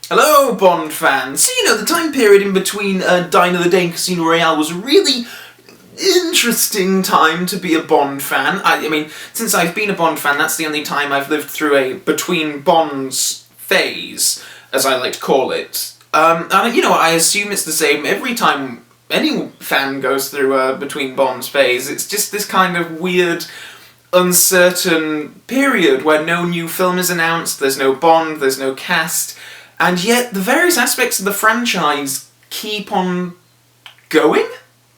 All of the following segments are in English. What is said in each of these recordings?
Hello, Bond fans! So, the time period in between Die Another Day and Casino Royale was a really interesting time to be a Bond fan. I mean, since I've been a Bond fan, that's the only time I've lived through a between Bonds phase, as I like to call it. And, I assume it's the same every time any fan goes through a between Bonds phase. It's just this kind of weird, uncertain period where no new film is announced, there's no Bond, there's no cast, and yet the various aspects of the franchise keep on going?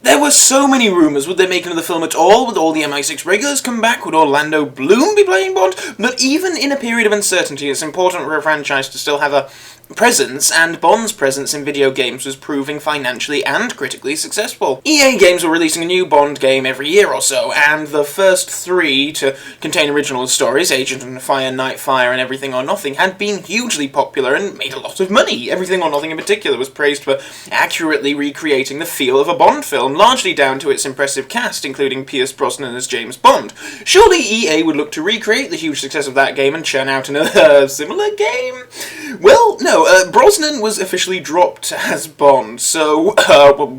There were so many rumours. Would they make another film at all? Would all the MI6 regulars come back? Would Orlando Bloom be playing Bond? But even in a period of uncertainty, it's important for a franchise to still have a presence, and Bond's presence in video games was proving financially and critically successful. EA Games were releasing a new Bond game every year or so, and the first three to contain original stories, Agent and Fire, Nightfire, and Everything or Nothing, had been hugely popular and made a lot of money. Everything or Nothing in particular was praised for accurately recreating the feel of a Bond film, largely down to its impressive cast, including Pierce Brosnan as James Bond. Surely EA would look to recreate the huge success of that game and churn out another similar game? Well, no. Brosnan was officially dropped as Bond, so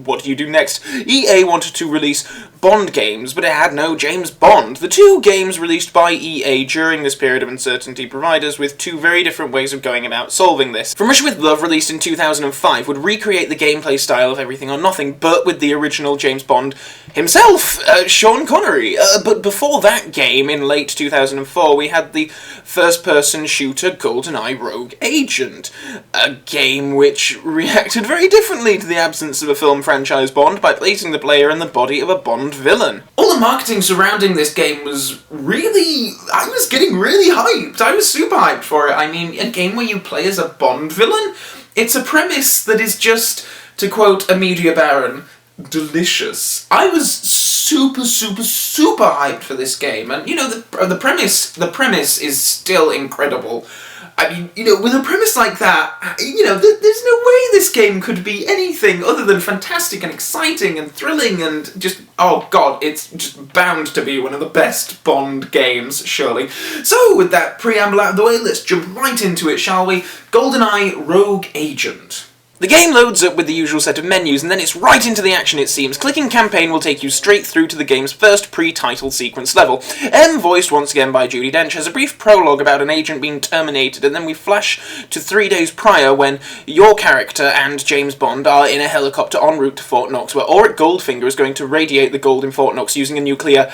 what do you do next? EA wanted to release Bond games, but it had no James Bond. The two games released by EA during this period of uncertainty provide us with two very different ways of going about solving this. From Russia with Love, released in 2005, would recreate the gameplay style of Everything or Nothing, but with the original James Bond himself, Sean Connery. But before that game, in late 2004, we had the first-person shooter GoldenEye Rogue Agent, a game which reacted very differently to the absence of a film franchise Bond by placing the player in the body of a Bond villain. All the marketing surrounding this game was really... I was getting really hyped. I was super hyped for it. I mean, a game where you play as a Bond villain? It's a premise that is just, to quote a media baron, delicious. I was super hyped for this game, and the premise is still incredible. I mean, with a premise like that, there's no way this game could be anything other than fantastic and exciting and thrilling and just, oh god, it's just bound to be one of the best Bond games, surely. So, with that preamble out of the way, let's jump right into it, shall we? GoldenEye Rogue Agent. The game loads up with the usual set of menus, and then it's right into the action, it seems. Clicking Campaign will take you straight through to the game's first pre-title sequence level. M, voiced once again by Judi Dench, has a brief prologue about an agent being terminated, and then we flash to 3 days prior when your character and James Bond are in a helicopter en route to Fort Knox, where Auric Goldfinger is going to radiate the gold in Fort Knox using a nuclear...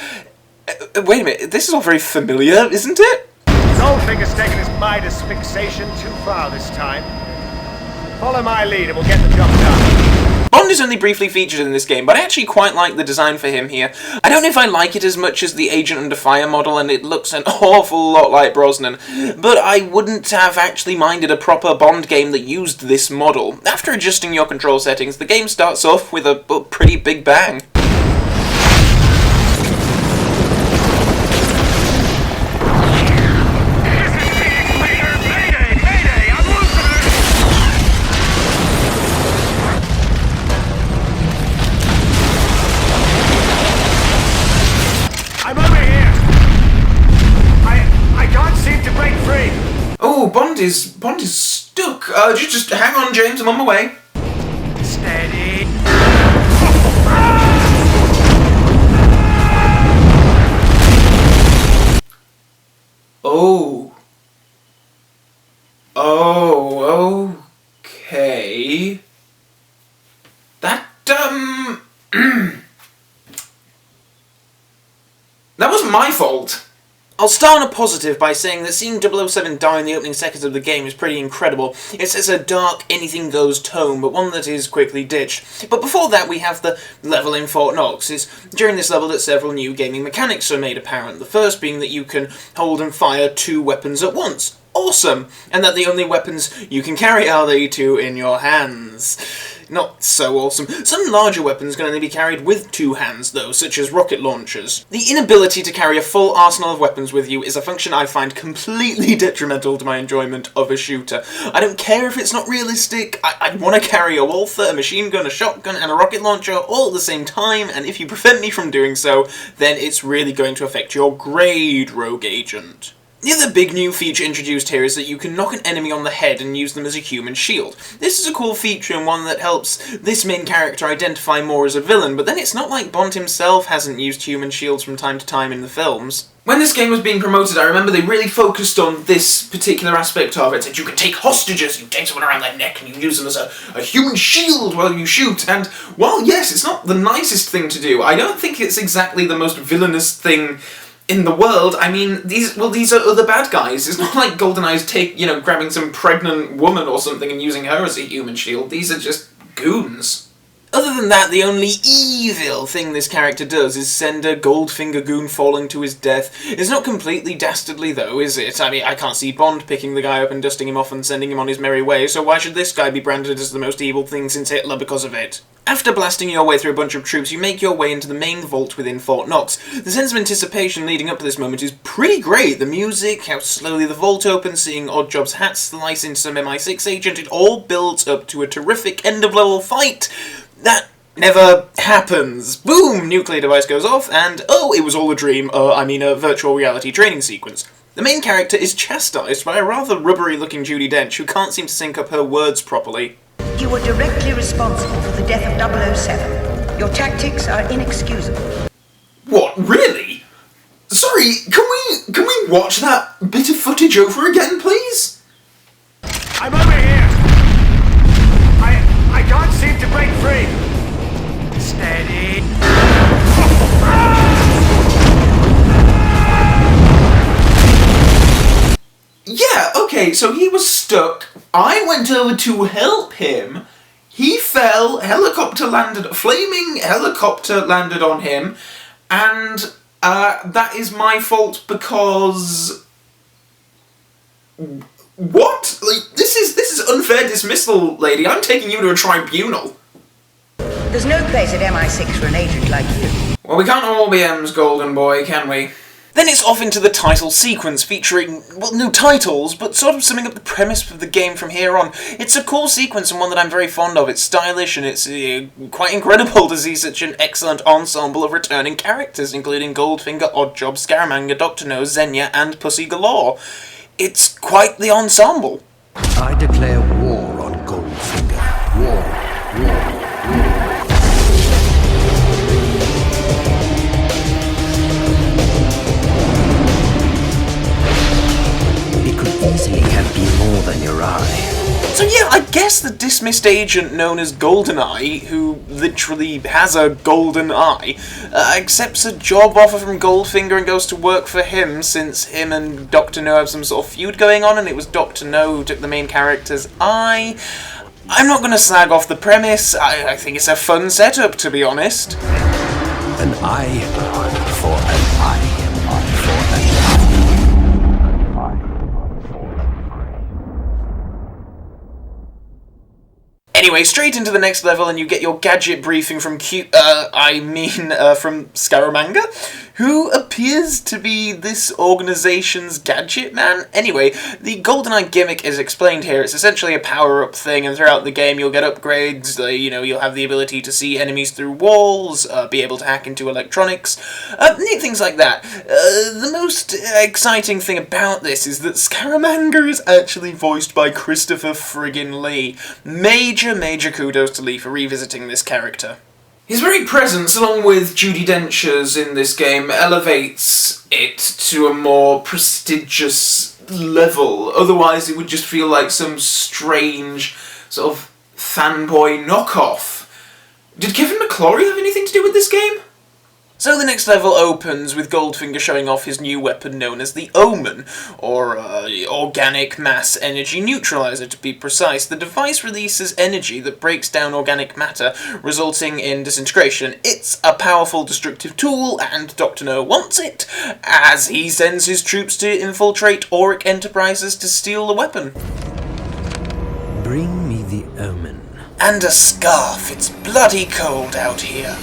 wait a minute, this is all very familiar, isn't it? Goldfinger's taken his Midas fixation too far this time. Follow my lead and we'll get the job done. Bond is only briefly featured in this game, but I actually quite like the design for him here. I don't know if I like it as much as the Agent Under Fire model, and it looks an awful lot like Brosnan, but I wouldn't have actually minded a proper Bond game that used this model. After adjusting your control settings, the game starts off with a pretty big bang. Oh, Bond is stuck. Just hang on, James, I'm on my way. Steady. Oh, okay. That, that wasn't my fault. I'll start on a positive by saying that seeing 007 die in the opening seconds of the game is pretty incredible. It sets a dark, anything-goes tone, but one that is quickly ditched. But before that, we have the level in Fort Knox. It's during this level that several new gaming mechanics are made apparent, the first being that you can hold and fire 2 weapons at once. Awesome! And that the only weapons you can carry are the 2 in your hands. Not so awesome. Some larger weapons can only be carried with 2 hands, though, such as rocket launchers. The inability to carry a full arsenal of weapons with you is a function I find completely detrimental to my enjoyment of a shooter. I don't care if it's not realistic, I want to carry a Walther, a machine gun, a shotgun, and a rocket launcher all at the same time, and if you prevent me from doing so, then it's really going to affect your grade, Rogue Agent. The other big new feature introduced here is that you can knock an enemy on the head and use them as a human shield. This is a cool feature and one that helps this main character identify more as a villain, but then it's not like Bond himself hasn't used human shields from time to time in the films. When this game was being promoted, I remember they really focused on this particular aspect of it, that you can take hostages, you take someone around their neck and you use them as a human shield while you shoot, and while yes, it's not the nicest thing to do, I don't think it's exactly the most villainous thing in the world. I mean, these are other bad guys. It's not like GoldenEye's grabbing some pregnant woman or something and using her as a human shield. These are just goons. Other than that, the only evil thing this character does is send a Goldfinger goon falling to his death. It's not completely dastardly though, is it? I mean, I can't see Bond picking the guy up and dusting him off and sending him on his merry way, so why should this guy be branded as the most evil thing since Hitler because of it? After blasting your way through a bunch of troops, you make your way into the main vault within Fort Knox. The sense of anticipation leading up to this moment is pretty great. The music, how slowly the vault opens, seeing Oddjob's hat slice into some MI6 agent, it all builds up to a terrific end-of-level fight. That never happens. Boom! Nuclear device goes off, and oh, it was all a dream. A virtual reality training sequence. The main character is chastised by a rather rubbery-looking Judi Dench who can't seem to sync up her words properly. You were directly responsible for the death of 007. Your tactics are inexcusable. What, really? Sorry, can we watch that bit of footage over again, please? I'm over here! I can't seem to break free! Steady! Yeah, okay, so he was stuck. I went over to help him. He fell, flaming helicopter landed on him, and that is my fault because... What? Like, this is unfair dismissal, lady. I'm taking you to a tribunal. There's no place at MI6 for an agent like you. Well, we can't all be M's, Golden Boy, can we? Then it's off into the title sequence, featuring, well, no titles, but sort of summing up the premise of the game from here on. It's a cool sequence and one that I'm very fond of. It's stylish and it's quite incredible to see such an excellent ensemble of returning characters, including Goldfinger, Oddjob, Scaramanga, Dr. No, Xenia, and Pussy Galore. It's quite the ensemble. I declare war on Goldfinger. War. Easily have been more than your eye. So yeah, I guess the dismissed agent known as GoldenEye, who literally has a golden eye, accepts a job offer from Goldfinger and goes to work for him, since him and Dr. No have some sort of feud going on, and it was Dr. No who took the main character's eye. I'm not going to slag off the premise. I think it's a fun setup, to be honest. An eye for an eye. Anyway, straight into the next level and you get your Gadget Briefing from from Scaramanga, who appears to be this organization's gadget man. Anyway, the GoldenEye gimmick is explained here. It's essentially a power-up thing, and throughout the game you'll get upgrades. You'll have the ability to see enemies through walls, be able to hack into electronics, neat things like that. The most exciting thing about this is that Scaramanga is actually voiced by Christopher friggin' Lee. Major kudos to Lee for revisiting this character. His very presence, along with Judi Dench's in this game, elevates it to a more prestigious level. Otherwise it would just feel like some strange sort of fanboy knockoff. Did Kevin McClory have anything to do with this game? So the next level opens with Goldfinger showing off his new weapon known as the Omen, or Organic Mass Energy Neutralizer to be precise. The device releases energy that breaks down organic matter, resulting in disintegration. It's a powerful destructive tool, and Dr. No wants it, as he sends his troops to infiltrate Auric Enterprises to steal the weapon. Bring me the Omen. And a scarf. It's bloody cold out here.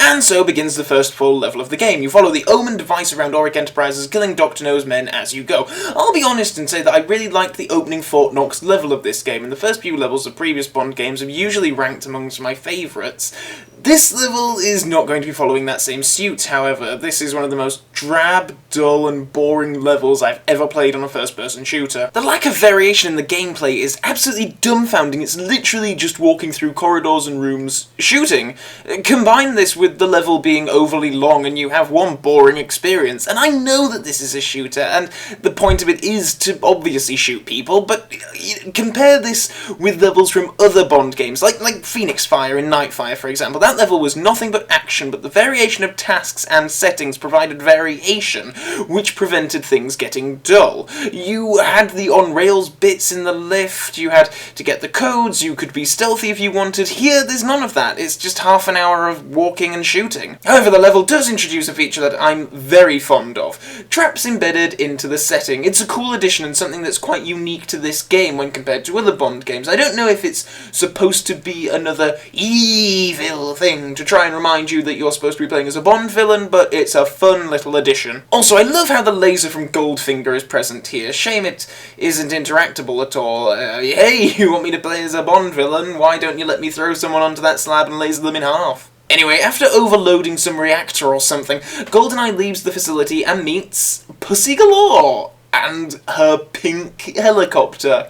And And so begins the first full level of the game. You follow the Omen device around Auric Enterprises, killing Dr. No's men as you go. I'll be honest and say that I really liked the opening Fort Knox level of this game, and the first few levels of previous Bond games have usually ranked amongst my favourites. This level is not going to be following that same suit, however. This is one of the most drab, dull, and boring levels I've ever played on a first-person shooter. The lack of variation in the gameplay is absolutely dumbfounding. It's literally just walking through corridors and rooms, shooting. Combine this with the level being overly long and you have one boring experience. And I know that this is a shooter, and the point of it is to obviously shoot people, but compare this with levels from other Bond games, like Phoenix Fire and Nightfire, for example. That level was nothing but action, but the variation of tasks and settings provided variation, which prevented things getting dull. You had the on-rails bits in the lift, you had to get the codes, you could be stealthy if you wanted. Here, there's none of that. It's just half an hour of walking and shooting. However, the level does introduce a feature that I'm very fond of. Traps embedded into the setting. It's a cool addition and something that's quite unique to this game when compared to other Bond games. I don't know if it's supposed to be another evil thing to try and remind you that you're supposed to be playing as a Bond villain, but it's a fun little addition. Also, I love how the laser from Goldfinger is present here. Shame it isn't interactable at all. Hey, you want me to play as a Bond villain? Why don't you let me throw someone onto that slab and laser them in half? Anyway, after overloading some reactor or something, GoldenEye leaves the facility and meets Pussy Galore and her pink helicopter.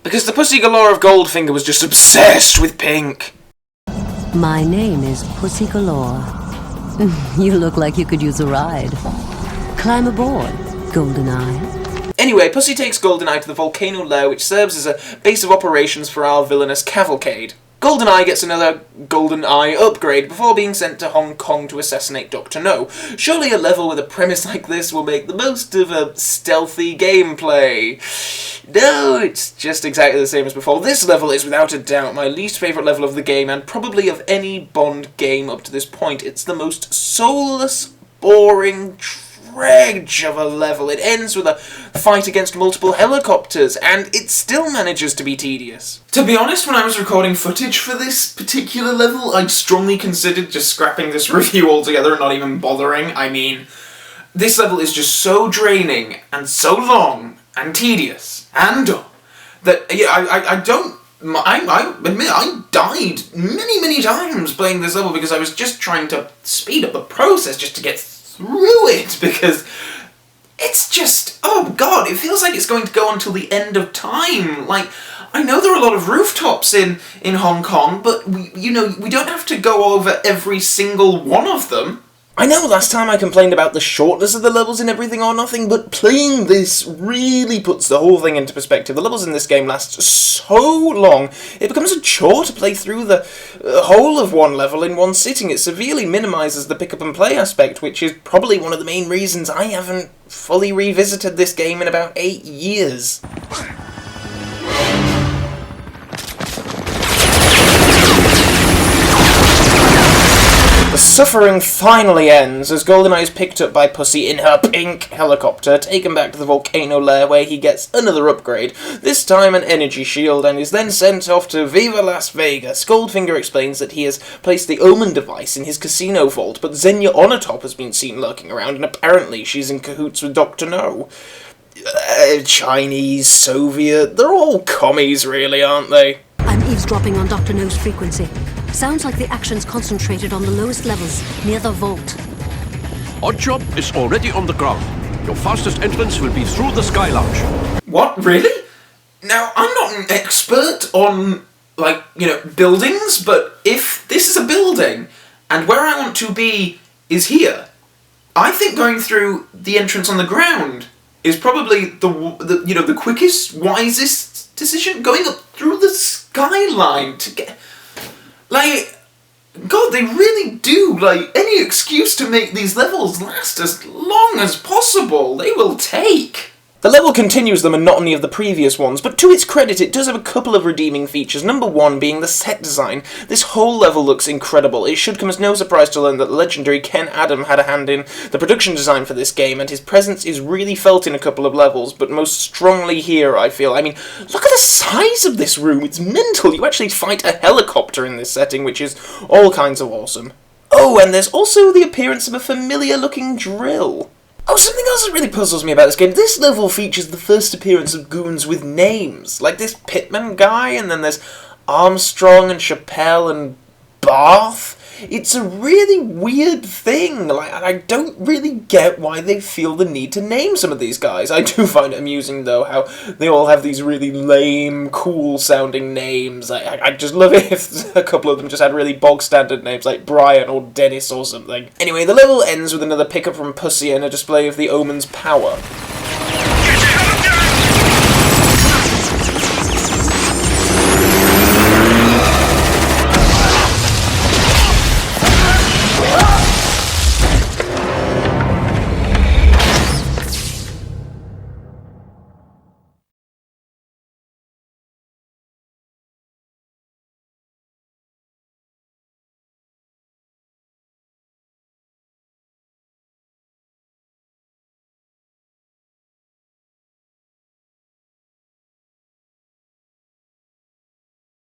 Because the Pussy Galore of Goldfinger was just obsessed with pink. My name is Pussy Galore. You look like you could use a ride. Climb aboard, GoldenEye. Anyway, Pussy takes GoldenEye to the volcano lair, which serves as a base of operations for our villainous cavalcade. GoldenEye gets another GoldenEye upgrade before being sent to Hong Kong to assassinate Dr. No. Surely a level with a premise like this will make the most of a stealthy gameplay. No, it's just exactly the same as before. This level is without a doubt my least favourite level of the game, and probably of any Bond game up to this point. It's the most soulless, boring, dredge of a level. It ends with a fight against multiple helicopters, and it still manages to be tedious. To be honest, when I was recording footage for this particular level, I'd strongly considered just scrapping this review altogether and not even bothering. I mean, this level is just so draining, and so long, and tedious, and dull, that, yeah, I admit I died many times playing this level because I was just trying to speed up the process just to get through it, because it's just, oh god, it feels like it's going to go until the end of time. Like, I know there are a lot of rooftops in Hong Kong, but we don't have to go over every single one of them. I know last time I complained about the shortness of the levels in Everything or Nothing, but playing this really puts the whole thing into perspective. The levels in this game last so long, it becomes a chore to play through the whole of one level in one sitting. It severely minimises the pick up and play aspect, which is probably one of the main reasons I haven't fully revisited this game in about 8 years. The suffering finally ends as GoldenEye is picked up by Pussy in her pink helicopter, taken back to the volcano lair where he gets another upgrade, this time an energy shield, and is then sent off to Viva Las Vegas. Goldfinger explains that he has placed the Omen device in his casino vault, but Xenia Onatop has been seen lurking around, and apparently she's in cahoots with Dr. No. Chinese, Soviet, they're all commies really, aren't they? I'm eavesdropping on Dr. No's frequency. Sounds like the action's concentrated on the lowest levels, near the vault. Oddjob is already on the ground. Your fastest entrance will be through the Sky Lounge. What? Really? Now, I'm not an expert on, buildings, but if this is a building, and where I want to be is here, I think going through the entrance on the ground is probably the quickest, wisest decision. Going up through the skyline to get... God, they really do, any excuse to make these levels last as long as possible, they will take. The level continues the monotony of the previous ones, but to its credit it does have a couple of redeeming features, number one being the set design. This whole level looks incredible. It should come as no surprise to learn that the legendary Ken Adam had a hand in the production design for this game, and his presence is really felt in a couple of levels, but most strongly here, I feel. I mean, look at the size of this room, it's mental. You actually fight a helicopter in this setting, which is all kinds of awesome. Oh, and there's also the appearance of a familiar-looking drill. Oh, something else that really puzzles me about this game. This level features the first appearance of goons with names. Like this Pitman guy, and then there's Armstrong and Chappelle and Barth. It's a really weird thing. Like, I don't really get why they feel the need to name some of these guys. I do find it amusing, though, how they all have these really lame, cool-sounding names. I'd just love it if a couple of them just had really bog-standard names, like Brian or Dennis or something. Anyway, the level ends with another pickup from Pussy and a display of the Omen's power.